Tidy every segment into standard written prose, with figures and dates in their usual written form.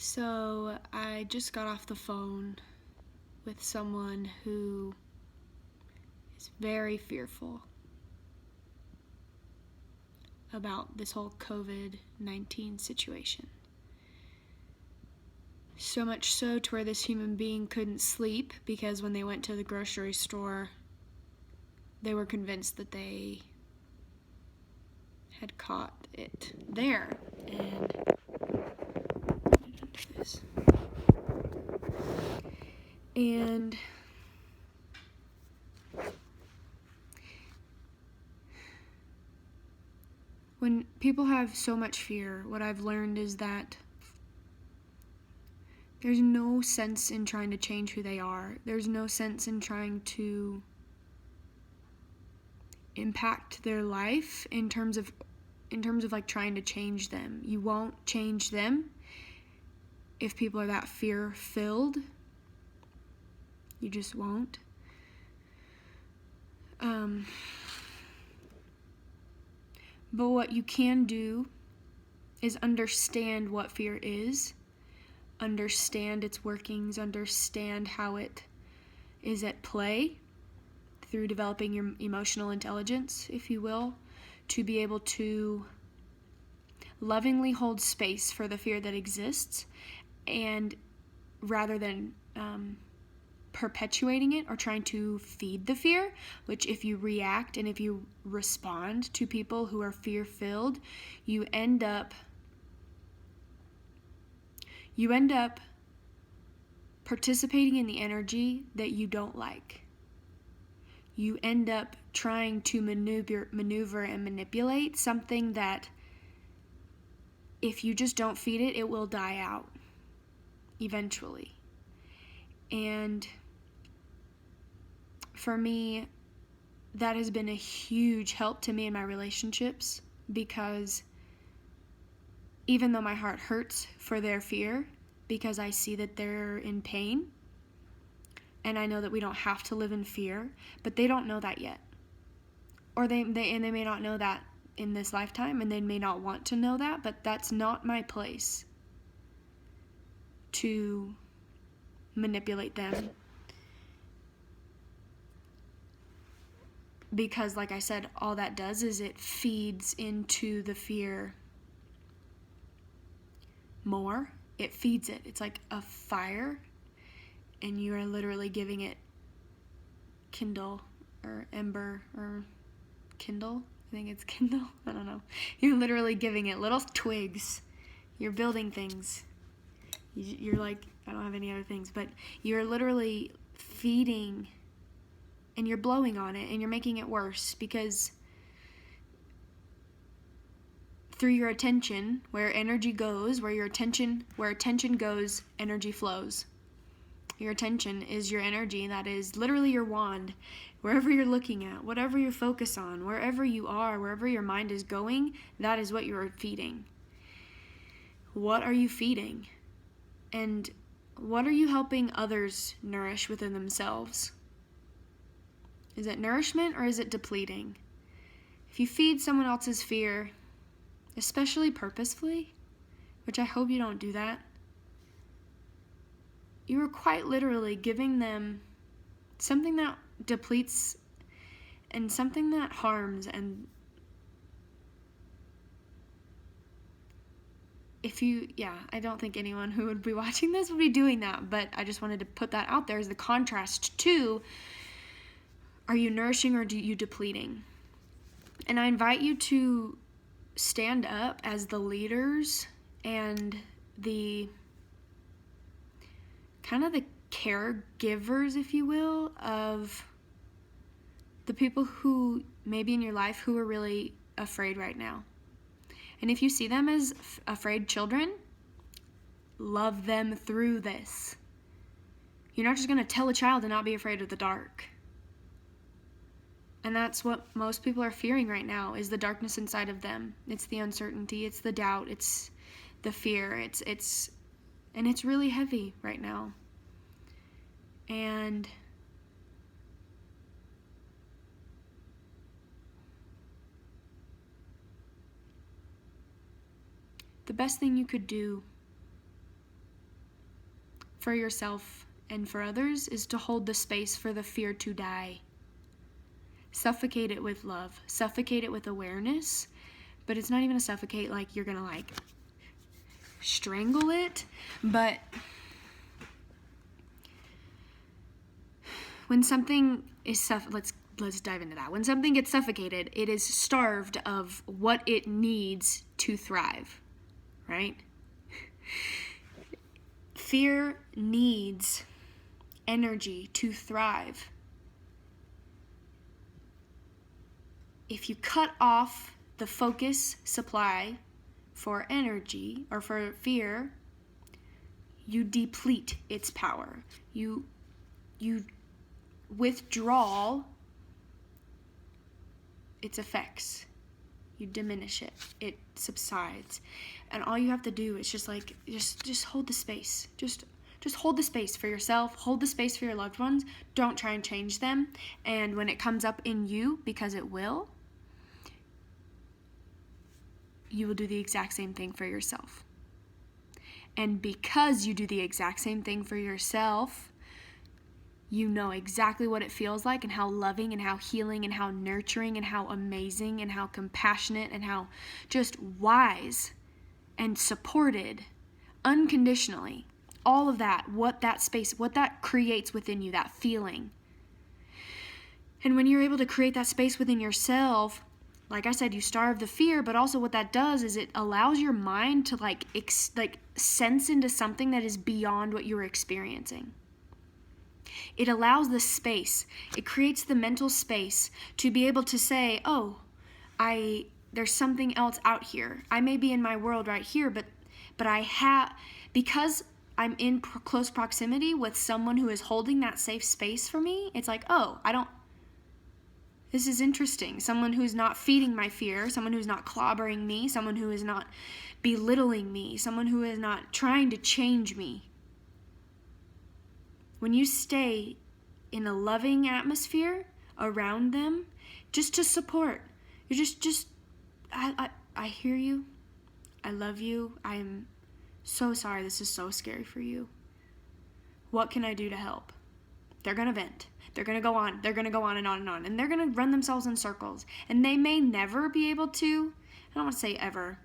So I just got off the phone with someone who is very fearful about this whole COVID-19 situation. So much so to where this human being couldn't sleep because when they went to the grocery store, they were convinced that they had caught it there. And And when people have so much fear, what I've learned is that there's no sense in trying to change who they are. There's no sense in trying to impact their life in terms of like trying to change them. You won't change them if people are that fear-filled. You just won't. But what you can do is understand what fear is, understand its workings, understand how it is at play through developing your emotional intelligence, if you will, to be able to lovingly hold space for the fear that exists, and rather than perpetuating it or trying to feed the fear, which if you react and if you respond to people who are fear-filled, you end up participating in the energy that you don't like. You end up trying to maneuver and manipulate something that if you just don't feed it, it will die out eventually. And for me, that has been a huge help to me in my relationships, because even though my heart hurts for their fear, because I see that they're in pain, and I know that we don't have to live in fear, but they don't know that yet. Or they may not know that in this lifetime, and they may not want to know that, but that's not my place to manipulate them. Because, like I said, all that does is it feeds into the fear more. It feeds it. It's like a fire, and you are literally giving it kindle or ember or kindle. I think it's kindle. I don't know. You're literally giving it little twigs. You're building things. You're like, I don't have any other things, but you're literally feeding, and you're blowing on it, and you're making it worse, because through your attention, where energy goes, where attention goes, energy flows. Your attention is your energy. That is literally your wand. Wherever you're looking at, whatever you focus on, wherever you are, wherever your mind is going, that is what you're feeding. What are you feeding? And what are you helping others nourish within themselves? Is it nourishment, or is it depleting? If you feed someone else's fear, especially purposefully, which I hope you don't do that, you are quite literally giving them something that depletes and something that harms. And I don't think anyone who would be watching this would be doing that, but I just wanted to put that out there as the contrast to, are you nourishing or are you depleting? And I invite you to stand up as the leaders and the kind of the caregivers, if you will, of the people who may be in your life who are really afraid right now. And if you see them as afraid children, love them through this. You're not just going to tell a child to not be afraid of the dark. And that's what most people are fearing right now, is the darkness inside of them. It's the uncertainty, it's the doubt, it's the fear, and it's really heavy right now. And the best thing you could do for yourself and for others is to hold the space for the fear to die. Suffocate it with love. Suffocate it with awareness. But it's not even a suffocate like you're gonna like strangle it. But when something is let's dive into that. When something gets suffocated, it is starved of what it needs to thrive, right? Fear needs energy to thrive. If you cut off the focus supply for energy or for fear, you deplete its power. You withdraw its effects. You diminish it. It subsides. And all you have to do is just hold the space. Just hold the space for yourself. Hold the space for your loved ones. Don't try and change them. And when it comes up in you, because it will, you will do the exact same thing for yourself. And because you do the exact same thing for yourself, you know exactly what it feels like and how loving and how healing and how nurturing and how amazing and how compassionate and how just wise and supported unconditionally. All of that, what that space, what that creates within you, that feeling. And when you're able to create that space within yourself, like I said, you starve the fear, but also what that does is it allows your mind to like sense into something that is beyond what you're experiencing. It allows the space. It creates the mental space to be able to say, oh, there's something else out here. I may be in my world right here, but because I'm in close proximity with someone who is holding that safe space for me, it's like, oh, this is interesting. Someone who's not feeding my fear, someone who's not clobbering me, someone who is not belittling me, someone who is not trying to change me. When you stay in a loving atmosphere around them, just to support, you're I hear you. I love you. I'm so sorry. This is so scary for you. What can I do to help? They're going to vent. They're going to go on. They're going to go on and on and on. And they're going to run themselves in circles. And they may never be able to. I don't want to say ever.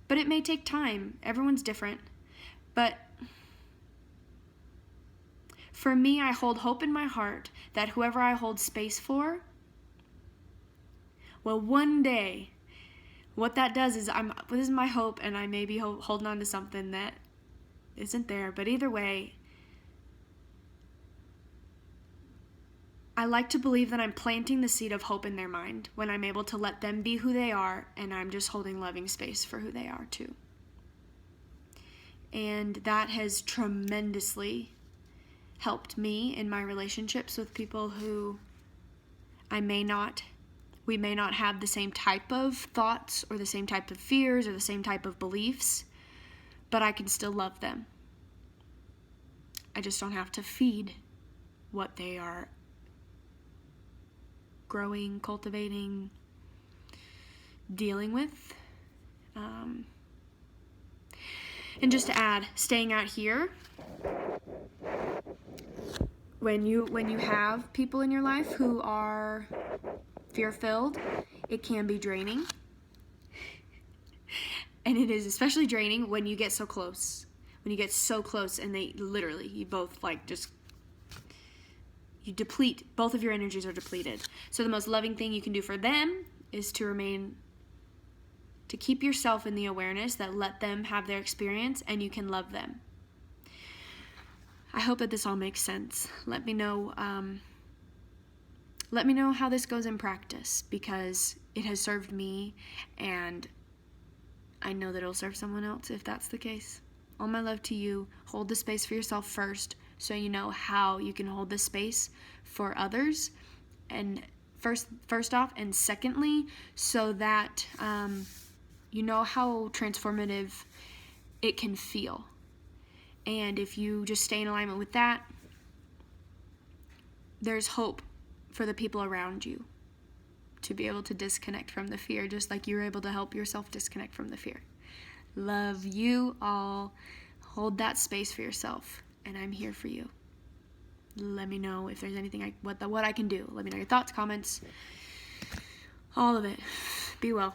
But it may take time. Everyone's different. But for me, I hold hope in my heart that whoever I hold space for, well, one day, what that does is this is my hope, and I may be holding on to something that isn't there. But either way, I like to believe that I'm planting the seed of hope in their mind when I'm able to let them be who they are, and I'm just holding loving space for who they are too. And that has tremendously helped me in my relationships with people who we may not have the same type of thoughts or the same type of fears or the same type of beliefs, but I can still love them. I just don't have to feed what they are growing, cultivating, dealing with. And just to add, staying out here, when you have people in your life who are fear-filled, it can be draining. And it is especially draining when you get so close. When you get so close and you both you deplete, both of your energies are depleted. So the most loving thing you can do for them is to keep yourself in the awareness that let them have their experience and you can love them. I hope that this all makes sense. Let me know how this goes in practice, because it has served me and I know that it'll serve someone else if that's the case. All my love to you. Hold the space for yourself first so you know how you can hold the space for others, and first off, and secondly, so that you know how transformative it can feel. And if you just stay in alignment with that, there's hope for the people around you to be able to disconnect from the fear, just like you're able to help yourself disconnect from the fear. Love you all. Hold that space for yourself. and I'm here for you. Let me know if there's anything what I can do. Let me know your thoughts, comments, all of it. Be well.